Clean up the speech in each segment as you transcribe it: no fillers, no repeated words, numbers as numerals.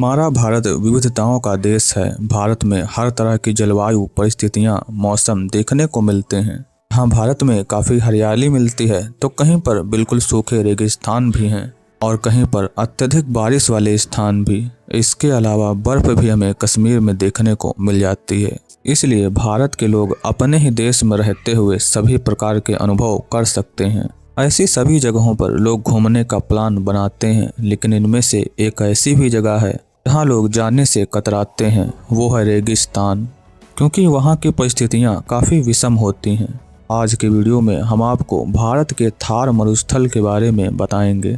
हमारा भारत विविधताओं का देश है। भारत में हर तरह की जलवायु परिस्थितियां, मौसम देखने को मिलते हैं। यहाँ भारत में काफ़ी हरियाली मिलती है तो कहीं पर बिल्कुल सूखे रेगिस्तान भी हैं और कहीं पर अत्यधिक बारिश वाले स्थान भी। इसके अलावा बर्फ भी हमें कश्मीर में देखने को मिल जाती है। इसलिए भारत के लोग अपने ही देश में रहते हुए सभी प्रकार के अनुभव कर सकते हैं। ऐसी सभी जगहों पर लोग घूमने का प्लान बनाते हैं, लेकिन इनमें से एक ऐसी भी जगह है जहाँ लोग जाने से कतराते हैं, वो है रेगिस्तान, क्योंकि वहाँ की परिस्थितियाँ काफ़ी विषम होती हैं। आज के वीडियो में हम आपको भारत के थार मरुस्थल के बारे में बताएंगे।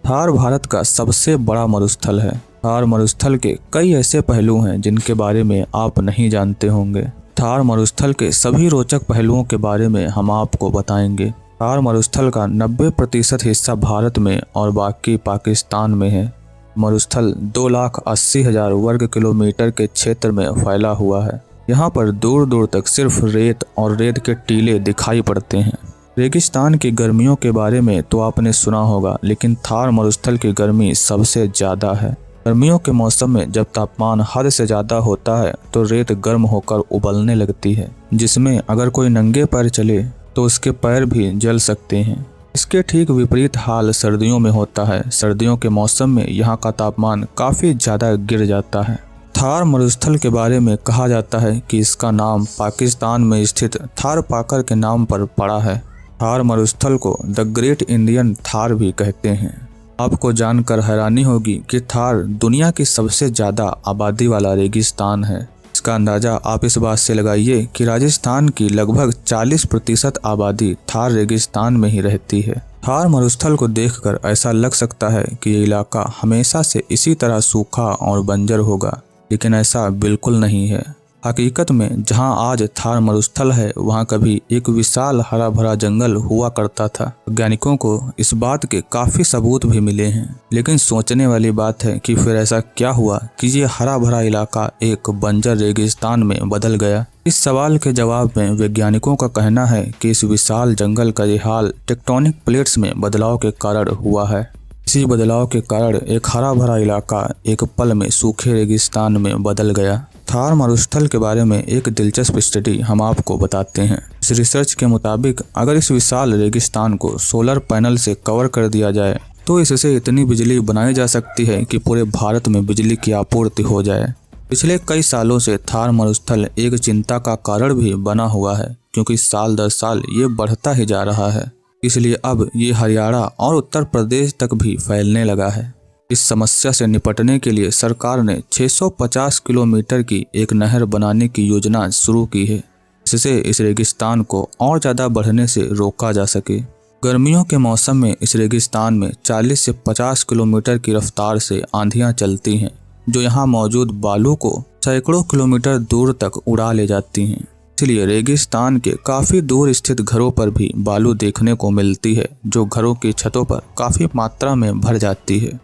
थार भारत का सबसे बड़ा मरुस्थल है। थार मरुस्थल के कई ऐसे पहलू हैं जिनके बारे में आप नहीं जानते होंगे। थार मरुस्थल के सभी रोचक पहलुओं के बारे में हम आपको बताएंगे। थार मरुस्थल का 90% हिस्सा भारत में और बाकी पाकिस्तान में है। मरुस्थल 2,80,000 वर्ग किलोमीटर के क्षेत्र में फैला हुआ है। यहाँ पर दूर दूर तक सिर्फ रेत और रेत के टीले दिखाई पड़ते हैं। रेगिस्तान की गर्मियों के बारे में तो आपने सुना होगा, लेकिन थार मरुस्थल की गर्मी सबसे ज़्यादा है। गर्मियों के मौसम में जब तापमान हद से ज़्यादा होता है तो रेत गर्म होकर उबलने लगती है, जिसमें अगर कोई नंगे पैर चले तो उसके पैर भी जल सकते हैं। इसके ठीक विपरीत हाल सर्दियों में होता है। सर्दियों के मौसम में यहाँ का तापमान काफ़ी ज़्यादा गिर जाता है। थार मरुस्थल के बारे में कहा जाता है कि इसका नाम पाकिस्तान में स्थित थार पाकर के नाम पर पड़ा है। थार मरुस्थल को द ग्रेट इंडियन थार भी कहते हैं। आपको जानकर हैरानी होगी कि थार दुनिया की सबसे ज़्यादा आबादी वाला रेगिस्तान है। इसका अंदाज़ा आप इस बात से लगाइए कि राजस्थान की लगभग 40% आबादी थार रेगिस्तान में ही रहती है। थार मरुस्थल को देखकर ऐसा लग सकता है कि ये इलाका हमेशा से इसी तरह सूखा और बंजर होगा, लेकिन ऐसा बिल्कुल नहीं है। हकीकत में जहां आज थार मरुस्थल है वहां कभी एक विशाल हरा भरा जंगल हुआ करता था। वैज्ञानिकों को इस बात के काफी सबूत भी मिले हैं, लेकिन सोचने वाली बात है कि फिर ऐसा क्या हुआ कि ये हरा भरा इलाका एक बंजर रेगिस्तान में बदल गया। इस सवाल के जवाब में वैज्ञानिकों का कहना है कि इस विशाल जंगल का ये हाल टेक्टोनिक प्लेट्स में बदलाव के कारण हुआ है। इसी बदलाव के कारण एक हरा भरा इलाका एक पल में सूखे रेगिस्तान में बदल गया। थार मरुस्थल के बारे में एक दिलचस्प स्टडी हम आपको बताते हैं। इस रिसर्च के मुताबिक अगर इस विशाल रेगिस्तान को सोलर पैनल से कवर कर दिया जाए तो इससे इतनी बिजली बनाई जा सकती है कि पूरे भारत में बिजली की आपूर्ति हो जाए। पिछले कई सालों से थार मरुस्थल एक चिंता का कारण भी बना हुआ है, क्योंकि साल दर साल ये बढ़ता ही जा रहा है। इसलिए अब ये हरियाणा और उत्तर प्रदेश तक भी फैलने लगा है। इस समस्या से निपटने के लिए सरकार ने 650 किलोमीटर की एक नहर बनाने की योजना शुरू की है, जिससे इस रेगिस्तान को और ज़्यादा बढ़ने से रोका जा सके। गर्मियों के मौसम में इस रेगिस्तान में 40 से 50 किलोमीटर की रफ्तार से आंधियां चलती हैं, जो यहाँ मौजूद बालू को सैकड़ों किलोमीटर दूर तक उड़ा ले जाती हैं। इसलिए रेगिस्तान के काफ़ी दूर स्थित घरों पर भी बालू देखने को मिलती है, जो घरों की छतों पर काफ़ी मात्रा में भर जाती है।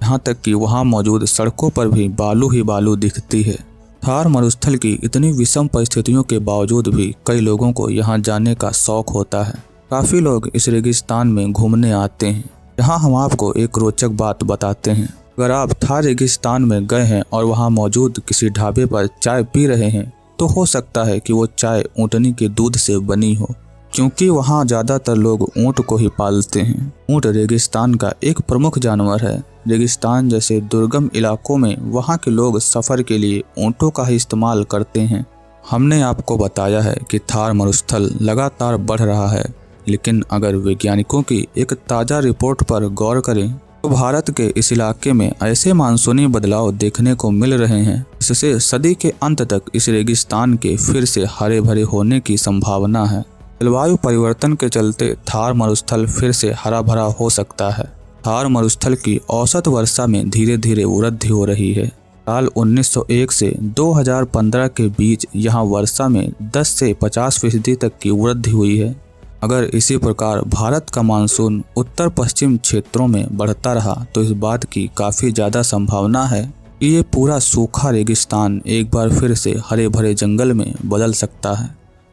यहाँ तक कि वहाँ मौजूद सड़कों पर भी बालू ही बालू दिखती है। थार मरुस्थल की इतनी विषम परिस्थितियों के बावजूद भी कई लोगों को यहाँ जाने का शौक होता है। काफ़ी लोग इस रेगिस्तान में घूमने आते हैं। यहाँ हम आपको एक रोचक बात बताते हैं। अगर आप थार रेगिस्तान में गए हैं और वहाँ मौजूद किसी ढाबे पर चाय पी रहे हैं तो हो सकता है कि वो चाय ऊँटनी के दूध से बनी हो, क्योंकि वहाँ ज़्यादातर लोग ऊँट को ही पालते हैं। ऊँट रेगिस्तान का एक प्रमुख जानवर है। रेगिस्तान जैसे दुर्गम इलाकों में वहाँ के लोग सफ़र के लिए ऊँटों का ही इस्तेमाल करते हैं। हमने आपको बताया है कि थार मरुस्थल लगातार बढ़ रहा है, लेकिन अगर वैज्ञानिकों की एक ताज़ा रिपोर्ट पर गौर करें तो भारत के इस इलाके में ऐसे मानसूनी बदलाव देखने को मिल रहे हैं जिससे सदी के अंत तक इस रेगिस्तान के फिर से हरे भरे होने की संभावना है। जलवायु परिवर्तन के चलते थार मरुस्थल फिर से हरा भरा हो सकता है। थार मरुस्थल की औसत वर्षा में धीरे धीरे वृद्धि हो रही है। साल 1901 से 2015 के बीच यहाँ वर्षा में 10 से 50% तक की वृद्धि हुई है। अगर इसी प्रकार भारत का मानसून उत्तर पश्चिम क्षेत्रों में बढ़ता रहा तो इस बात की काफ़ी ज़्यादा संभावना है कि ये पूरा सूखा रेगिस्तान एक बार फिर से हरे भरे जंगल में बदल सकता है।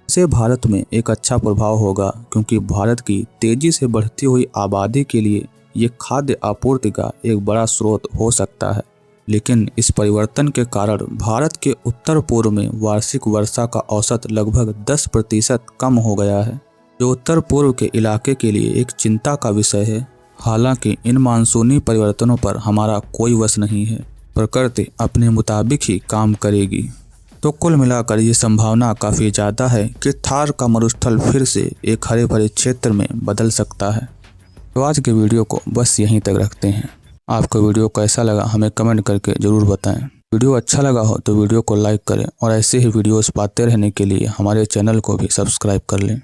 इससे भारत में एक अच्छा प्रभाव होगा, क्योंकि भारत की तेज़ी से बढ़ती हुई आबादी के लिए ये खाद्य आपूर्ति का एक बड़ा स्रोत हो सकता है। लेकिन इस परिवर्तन के कारण भारत के उत्तर पूर्व में वार्षिक वर्षा का औसत लगभग 10% कम हो गया है, जो उत्तर पूर्व के इलाके के लिए एक चिंता का विषय है। हालांकि इन मानसूनी परिवर्तनों पर हमारा कोई वश नहीं है, प्रकृति अपने मुताबिक ही काम करेगी। तो कुल मिलाकर ये संभावना काफ़ी ज़्यादा है कि थार का मरुस्थल फिर से एक हरे भरे क्षेत्र में बदल सकता है। तो आज के वीडियो को बस यहीं तक रखते हैं। आपको वीडियो कैसा लगा हमें कमेंट करके ज़रूर बताएं। वीडियो अच्छा लगा हो तो वीडियो को लाइक करें और ऐसे ही वीडियोस पाते रहने के लिए हमारे चैनल को भी सब्सक्राइब कर लें।